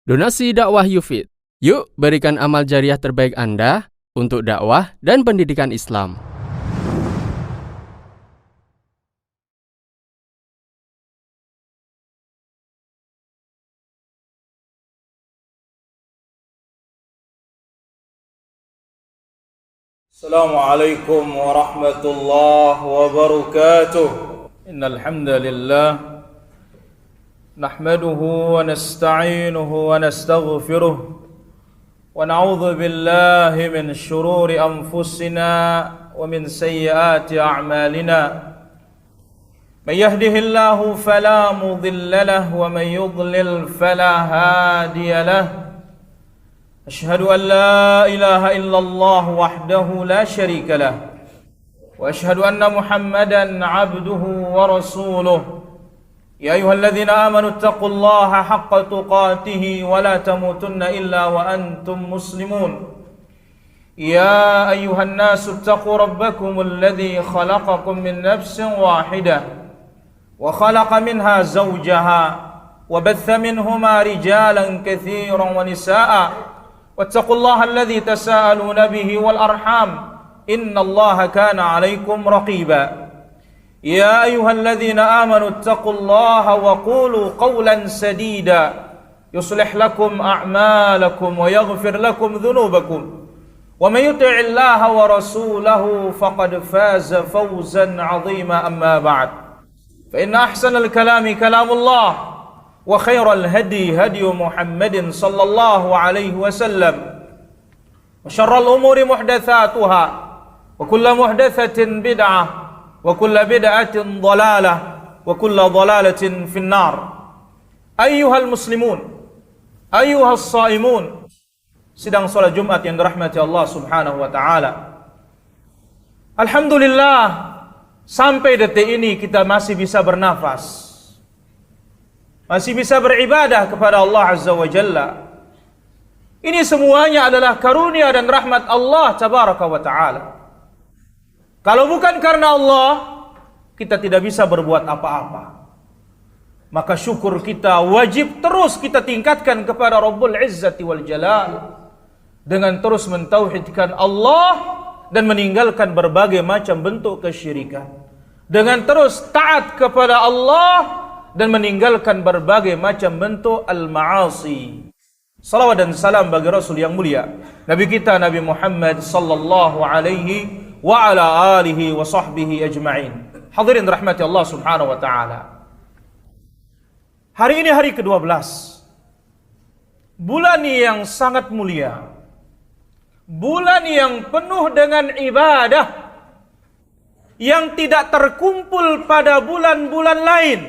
Donasi dakwah Yufid. Yuk berikan amal jariah terbaik Anda untuk dakwah dan pendidikan Islam. Assalamualaikum warahmatullahi wabarakatuh. Innal hamdalillah nahmaduhu wa nasta'inuhu wa nastaghfiruh wa na'udzu billahi min shururi anfusina wa min sayyiati a'malina. Man yahdihillahu fala mudilla lahu wa man yudlil fala hadiya lahu. أشهد أن لا إله إلا الله وحده لا شريك له وأشهد أن محمدا عبده ورسوله يا أيها الذين آمنوا اتقوا الله حق تقاته ولا تموتن إلا وأنتم مسلمون يا أيها الناس اتقوا ربكم الذي خلقكم من نفس واحدة وخلق منها زوجها وبث منهما رجالا كثيرا ونساء واتقوا الله الذي تساءلون به والأرحام إن الله كان عليكم رقيبا يا أيها الذين آمنوا اتقوا الله وقولوا قولا سديدا يصلح لكم أعمالكم ويغفر لكم ذنوبكم ومن يطع الله ورسوله فقد فاز فوزا عظيما أما بعد فإن أحسن الكلام كلام الله وخير الهدي هدي محمد صلى الله عليه وسلم وشر الأمور محدثاتها وكل محدثة بدعة وكل بدعة ضلالة وكل ضلالة في النار. أيها المسلمون أيها الصائمون, sidang salat Jumat yang dirahmati Allah Subhanahu wa taala. Alhamdulillah, sampai detik ini kita masih bisa bernafas, masih bisa beribadah kepada Allah Azza wa Jalla. Ini semuanya adalah karunia dan rahmat Allah Tabaraka wa Ta'ala. Kalau bukan karena Allah, kita tidak bisa berbuat apa-apa. Maka syukur kita wajib terus kita tingkatkan kepada Rabbul Izzati wal Jalal, dengan terus mentauhidkan Allah dan meninggalkan berbagai macam bentuk kesyirikan, dengan terus taat kepada Allah dan meninggalkan berbagai macam bentuk al-ma'asi. Salawat dan salam bagi Rasul yang mulia, Nabi kita Nabi Muhammad sallallahu alaihi wa ala alihi wa sahbihi ajma'in. Hadirin rahmati Allah Subhanahu wa taala. Hari ini hari ke-12. Bulan yang sangat mulia. Bulan yang penuh dengan ibadah yang tidak terkumpul pada bulan-bulan lain.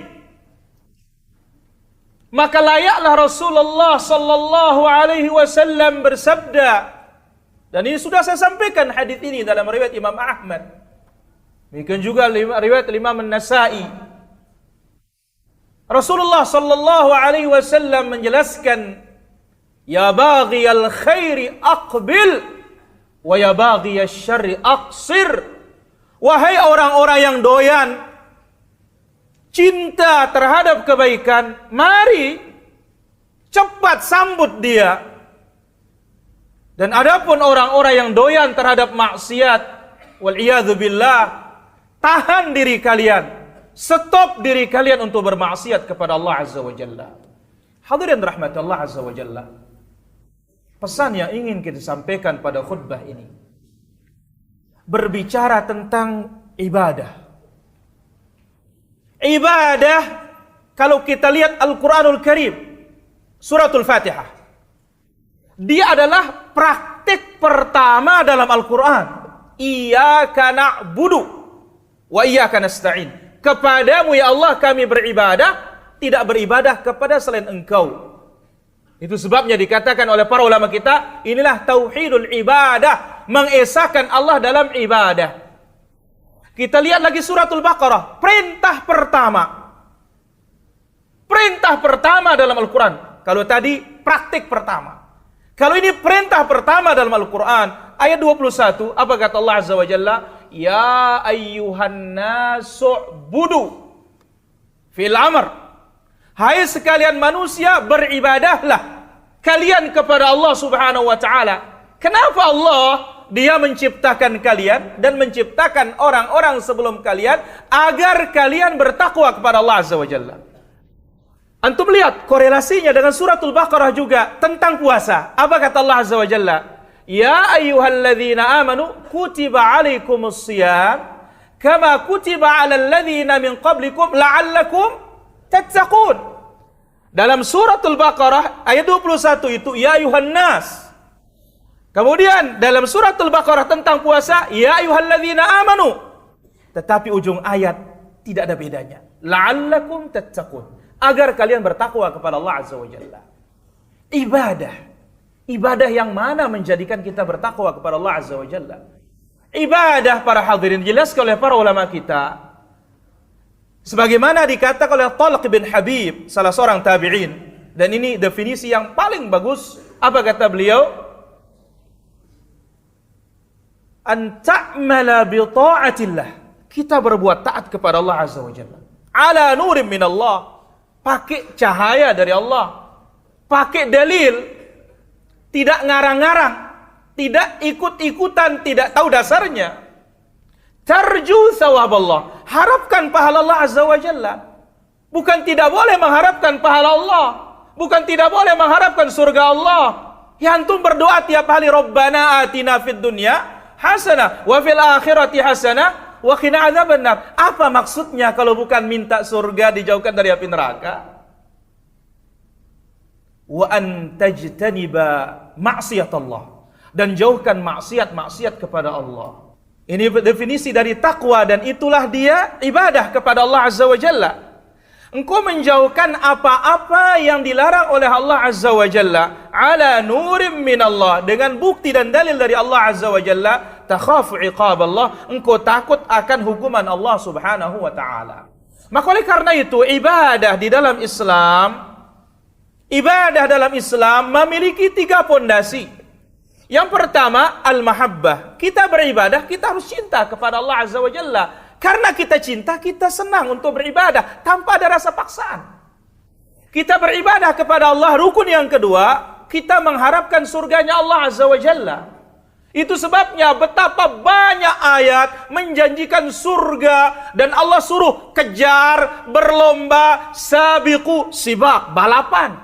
Maka layaklah Rasulullah sallallahu alaihi wasallam bersabda, dan ini sudah saya sampaikan hadis ini dalam riwayat Imam Ahmad, demikian juga riwayat Imam An-Nasa'i. Rasulullah sallallahu alaihi wasallam menjelaskan, ya baghiyal khairi aqbil wa ya baghiyasy syarri aqsir. Wahai orang-orang yang doyan cinta terhadap kebaikan, mari cepat sambut dia. Dan adapun orang-orang yang doyan terhadap maksiat, wal-iyadzu billah, tahan diri kalian, stop diri kalian untuk bermaksiat kepada Allah Azza wa Jalla. Hadirin rahmat Allah Azza wa Jalla, pesan yang ingin kita sampaikan pada khutbah ini berbicara tentang ibadah. Ibadah, kalau kita lihat Al-Quranul Karim, suratul Fatihah, dia adalah praktik pertama dalam Al-Quran. Iyyaka na'budu wa iyyaka nasta'in. Kepadamu ya Allah kami beribadah, tidak beribadah kepada selain Engkau. Itu sebabnya dikatakan oleh para ulama kita, inilah tauhidul ibadah, mengesahkan Allah dalam ibadah. Kita lihat lagi suratul Baqarah, perintah pertama dalam Al-Quran. Kalau tadi praktik pertama, kalau ini perintah pertama dalam Al-Quran. Ayat 21, apa kata Allah Azza wa Jalla? Ya ayyuhan nasu'budu fil amr. Hai sekalian manusia, beribadahlah kalian kepada Allah Subhanahu wa taala. Kenapa Allah Dia menciptakan kalian dan menciptakan orang-orang sebelum kalian agar kalian bertakwa kepada Allah Azza wa Jalla. Antum lihat korelasinya dengan suratul Baqarah juga tentang puasa. Apa kata Allah Azza wa Jalla? Ya ayyuhalladzina amanu kutiba alaikumus shiyam kama kutiba alal ladzina min qablikum la'allakum tattaqun. Dalam suratul Baqarah ayat 21 itu ya ayuhan nas. Kemudian dalam suratul Baqarah tentang puasa ya ayyuhalladzina amanu. Tetapi ujung ayat tidak ada bedanya. La'allakum tattaqun. Agar kalian bertakwa kepada Allah Azza wa Jalla. Ibadah yang mana menjadikan kita bertakwa kepada Allah Azza wa Jalla? Ibadah para hadirin dijelaskan oleh para ulama kita. Sebagaimana dikatakan oleh Talq bin Habib, salah seorang tabi'in. Dan ini definisi yang paling bagus. Apa kata beliau? An ta'mala bi ta'atillah. Kita berbuat taat kepada Allah Azza wa Jalla. Ala nurim min Allah. Pakai cahaya dari Allah. Pakai dalil. Tidak ngarang-ngarang. Tidak ikut-ikutan. Tidak tahu dasarnya. Tarju thawab Allah. Harapkan pahala Allah Azza wa Jalla. Bukan tidak boleh mengharapkan pahala Allah. Bukan tidak boleh mengharapkan surga Allah. Ya antum berdoa tiap hari. Rabbana atina fid dunya hasanah wa fil akhirati hasanah wa qina adzabannar. Apa maksudnya kalau bukan minta surga dijauhkan dari api neraka? Wa an tajtaniba ma'siyat Allah. Dan jauhkan maksiat kepada Allah. Ini definisi dari takwa dan itulah dia ibadah kepada Allah Azza wa Jalla. Engkau menjauhkan apa-apa yang dilarang oleh Allah Azza wa Jalla ala nurim min Allah, dengan bukti dan dalil dari Allah Azza wa Jalla. Takhafu iqab Allah, engkau takut akan hukuman Allah Subhanahu wa taala. Maka oleh karena itu ibadah dalam Islam memiliki 3 pondasi. Yang pertama al-mahabbah. Kita beribadah kita harus cinta kepada Allah Azza wa Jalla. Karena kita cinta, kita senang untuk beribadah tanpa ada rasa paksaan. Kita beribadah kepada Allah. Rukun yang kedua, kita mengharapkan surganya Allah Azza wa Jalla. Itu sebabnya betapa banyak ayat menjanjikan surga dan Allah suruh kejar, berlomba, sabiqu, sibak, balapan.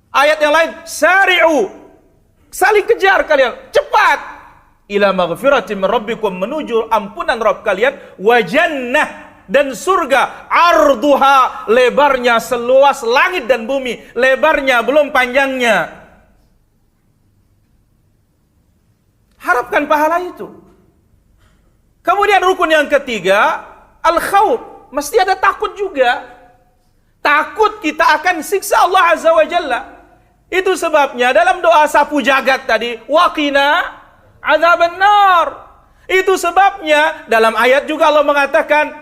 Ayat yang lain, sari'u, saling kejar kalian, cepat. Ila maghfiratin min rabbikum, menuju ampunan Rabb kalian, wa jannah, dan surga, arduha, lebarnya seluas langit dan bumi, lebarnya belum panjangnya. Harapkan pahala itu. Kemudian rukun yang ketiga, al-khawf, mesti ada takut juga. Takut kita akan siksa Allah Azza wa Jalla. Itu sebabnya dalam doa sapu jagat tadi, waqina azaban nar. Itu sebabnya dalam ayat juga Allah mengatakan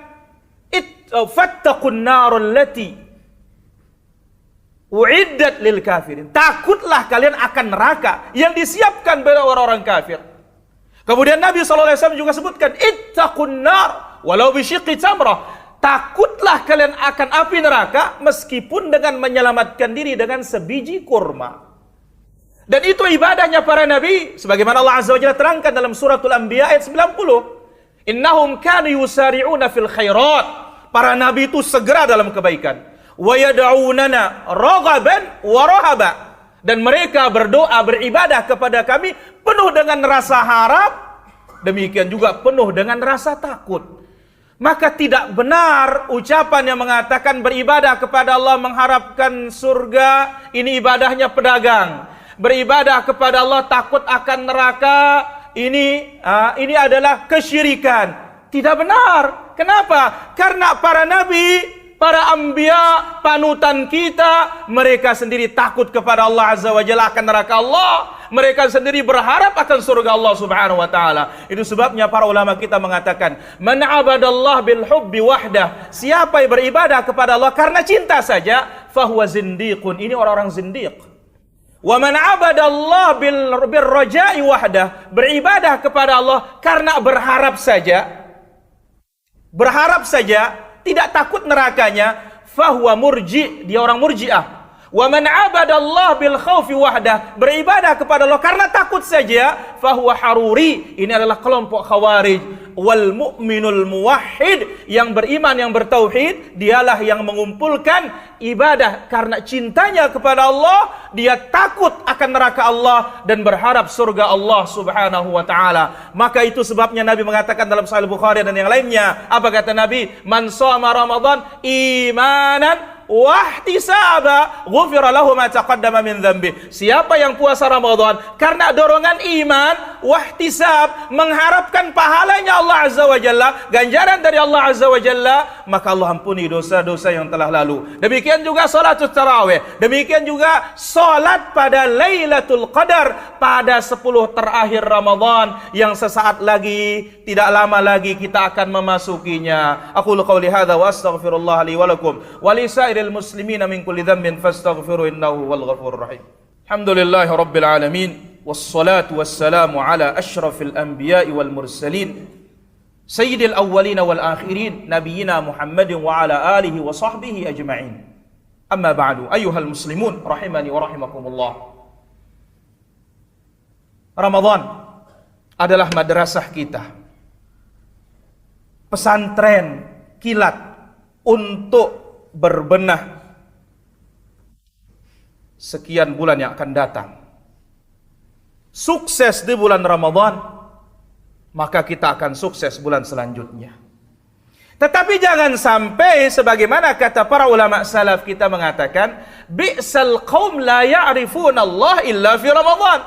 fattaqun narul lati uiddat lil kafirin. Takutlah kalian akan neraka yang disiapkan bagi orang-orang kafir. Kemudian Nabi SAW juga sebutkan ittaqun nar walau bisyiqqi tamrah. Takutlah kalian akan api neraka meskipun dengan menyelamatkan diri dengan sebiji kurma. Dan itu ibadahnya para nabi sebagaimana Allah Azza wa Jalla terangkan dalam suratul Anbiya ayat 90. Innahum kanu yusari'una fil khairat. Para nabi itu segera dalam kebaikan. Wa yad'unana raghaban wa rahaba. Dan mereka berdoa beribadah kepada kami penuh dengan rasa harap, demikian juga penuh dengan rasa takut. Maka tidak benar ucapan yang mengatakan beribadah kepada Allah mengharapkan surga, ini ibadahnya pedagang. Beribadah kepada Allah takut akan neraka, ini adalah kesyirikan. Tidak benar. Kenapa? Karena para nabi, para anbiya, panutan kita, mereka sendiri takut kepada Allah Azza wa Jalla akan neraka Allah. Mereka sendiri berharap akan surga Allah Subhanahu wa taala. Itu sebabnya para ulama kita mengatakan, man abadallah bil hubbi wahdah. Siapa yang beribadah kepada Allah karena cinta saja, fahuwa zindiqun. Ini orang-orang zindiq. Wa man abadallah bil raja'i wahdah. Beribadah kepada Allah karena berharap saja. Berharap saja, tidak takut nerakanya, fahuwa murji, dia orang murji'ah. Wa man 'abada Allah bil khaufi wahdah, beribadah kepada Allah karena takut saja, fahuwa haruri, ini adalah kelompok khawarij. Wal mu'minul muwahhid, yang beriman, yang bertauhid, dialah yang mengumpulkan ibadah karena cintanya kepada Allah, dia takut akan neraka Allah dan berharap surga Allah Subhanahu wa taala. Maka itu sebabnya Nabi mengatakan dalam Sahih Bukhari dan yang lainnya, apa kata Nabi? Man shoma Ramadan imanan wahtisaba ghufira lahu ma taqaddama min dzambi. Siapa yang puasa Ramadan karena dorongan iman, wahtisab, mengharapkan pahalanya Allah Azza wa Jalla, ganjaran dari Allah Azza wa Jalla, maka Allah ampuni dosa-dosa yang telah lalu. Demikian juga salatul tarawih, demikian juga salat pada Lailatul Qadar, pada 10 terakhir Ramadan yang sesaat lagi, tidak lama lagi kita akan memasukinya. Aqulu qouli hadza wa astaghfirullah li wa lakum wa li sa'iril muslimina min kulli dhanbin fastaghfiru innahu wal ghafurur rahim. Alhamdulillahi rabbil alamin wassalatu wassalamu ala asyrafil anbiya'i wal mursalin sayyidil awwalin wal akhirin nabiyyina Muhammadin wa ala alihi wa sahbihi ajma'in. Amma ba'du, ayyuhal muslimun rahimani wa rahimakumullah. Ramadan adalah madrasah kita, pesantren kilat untuk berbenah sekian bulan yang akan datang. Sukses di bulan Ramadan, maka kita akan sukses bulan selanjutnya. Tetapi jangan sampai sebagaimana kata para ulama salaf kita mengatakan, bi'sal qaum la ya'rifuna Allah illa fi Ramadan.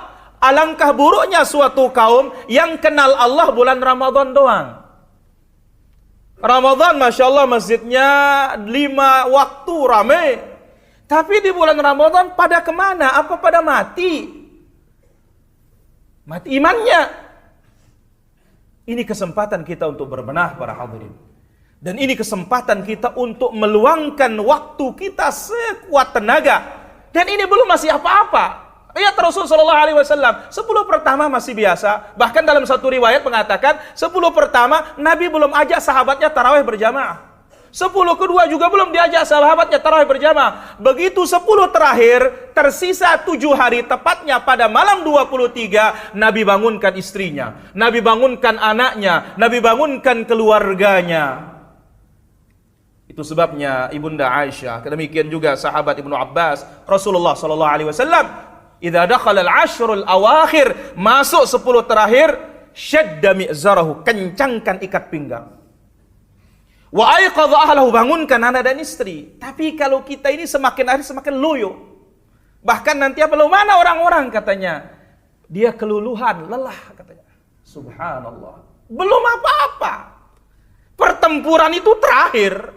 Alangkah buruknya suatu kaum yang kenal Allah bulan Ramadan doang. Ramadan, Masya Allah, masjidnya 5 waktu ramai. Tapi di bulan Ramadan pada kemana? Apa pada mati? Mati imannya. Ini kesempatan kita untuk berbenah para hadirin. Dan ini kesempatan kita untuk meluangkan waktu kita sekuat tenaga. Dan ini belum masih apa-apa. Ayat Rasul sallallahu alaihi wasallam, 10 pertama masih biasa. Bahkan dalam satu riwayat mengatakan 10 pertama Nabi belum ajak sahabatnya tarawih berjamaah. 10 kedua juga belum diajak sahabatnya tarawih berjamaah. Begitu 10 terakhir, tersisa 7 hari, tepatnya pada malam 23, Nabi bangunkan istrinya, Nabi bangunkan anaknya, Nabi bangunkan keluarganya. Itu sebabnya Ibunda Aisyah, demikian juga sahabat Ibnu Abbas, Rasulullah sallallahu alaihi wasallam idza dakhala al-ashrul awakhir, masuk 10 terakhir, syadda mi'zarahu, kencangkan ikat pinggang. Wa aiqadha ahlahu, bangunkan anak dan istri. Tapi kalau kita ini semakin hari semakin loyo. Bahkan nanti apa, mana orang-orang katanya, dia keluluhan, lelah katanya. Subhanallah. Belum apa-apa. Pertempuran itu terakhir.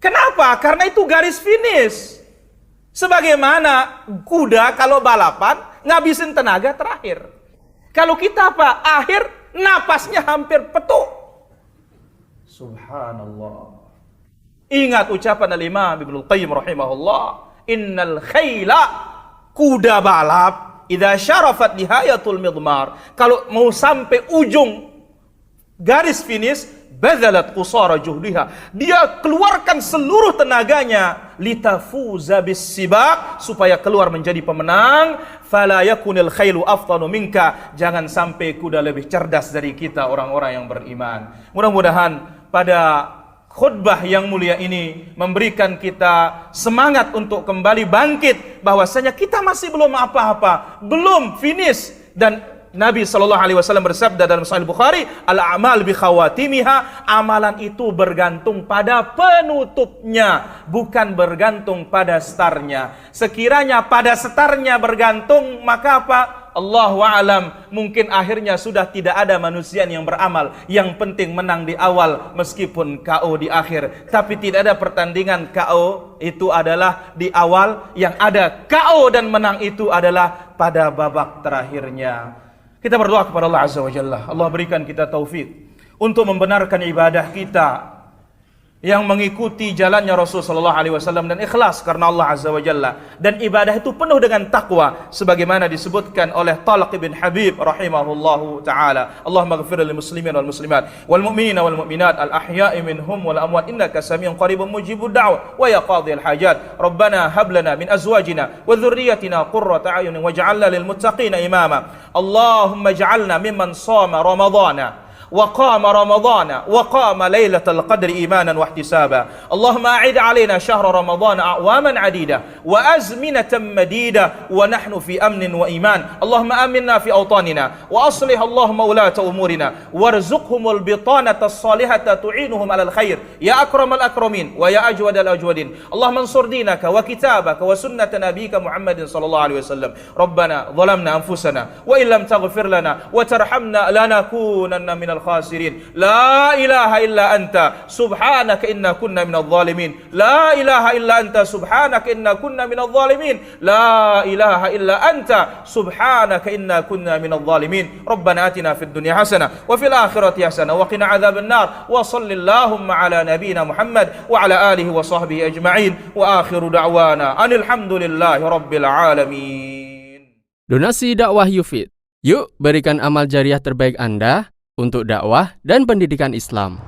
Kenapa? Karena itu garis finish. Sebagaimana kuda kalau balapan ngabisin tenaga terakhir. Kalau kita apa? Akhir napasnya hampir petuk. Subhanallah. Ingat ucapan al-Imam Ibnu Qayyim rahimahullah, innal khayla, kuda balap, idza syarafat nihayatul midmar, kalau mau sampai ujung garis finish, badzalat qusara juhdiha, dia keluarkan seluruh tenaganya, litafuza bis-sibaq, supaya keluar menjadi pemenang. Fala yakunil khailu afdanu minka, jangan sampai kuda lebih cerdas dari kita orang-orang yang beriman. Mudah-mudahan pada khutbah yang mulia ini memberikan kita semangat untuk kembali bangkit, bahwasanya kita masih belum apa-apa, belum finish. Dan Nabi SAW bersabda dalam Sahih Bukhari, al-a'mal bi khawatimiha, amalan itu bergantung pada penutupnya, bukan bergantung pada startnya. Sekiranya pada startnya bergantung, maka apa? Allahu a'lam, mungkin akhirnya sudah tidak ada manusia yang beramal. Yang penting menang di awal meskipun KO di akhir. Tapi tidak ada pertandingan KO itu adalah di awal, yang ada KO dan menang itu adalah pada babak terakhirnya. Kita berdoa kepada Allah Azza wa Jalla, Allah berikan kita taufik untuk membenarkan ibadah kita yang mengikuti jalannya Rasul sallallahu alaihi wasallam dan ikhlas karena Allah azza wa jalla, dan ibadah itu penuh dengan takwa sebagaimana disebutkan oleh Talq bin Habib rahimahullahu taala. Allahumma ighfir lil muslimin wal muslimat wal mu'minina wal mu'minat al ahya'i minhum wal amwat innaka samiun qaribun mujibud da'wah wa ya qadhil hajat. Rabbana hab lana min azwajina wa dhurriyyatina qurrata a'yunin waj'alna lil muttaqina imama. Allahumma ij'alna mimman shama ramadhana وقام رمضان وقام ليلة القدر إيمانا واحتسابا. اللهم أعد علينا شهر رمضان أعواما عديدة وأزمنة مديدة ونحن في أمن وإيمان. اللهم آمنا في أوطاننا وأصلح اللهم ولاة أمورنا وارزقهم البطانة الصالحة تعينهم على الخير يا أكرم الأكرمين ويا أجود الأجودين. اللهم انصر دينك وكتابك وسنة نبيك محمد صلى الله عليه وسلم. ربنا ظلمنا أنفسنا وإن لم تغفر لنا وترحمنا لنكونن من الخاسرين. لا إله إلا أنت سبحانك إنا كنا من الظالمين. لا إله إلا أنت سبحانك إنا كنا من الظالمين. لا إله إلا أنت سبحانك إنا كنا من الظالمين. ربنا آتنا في الدنيا حسنة وفي الآخرة حسنة وقنا عذاب النار. وصل اللهم على نبينا محمد وعلى آله وصحبه أجمعين. وآخر دعوانا أن الحمد لله رب العالمين. Donasi dakwah Yufid. Yuk berikan amal jariah terbaik Anda untuk dakwah dan pendidikan Islam.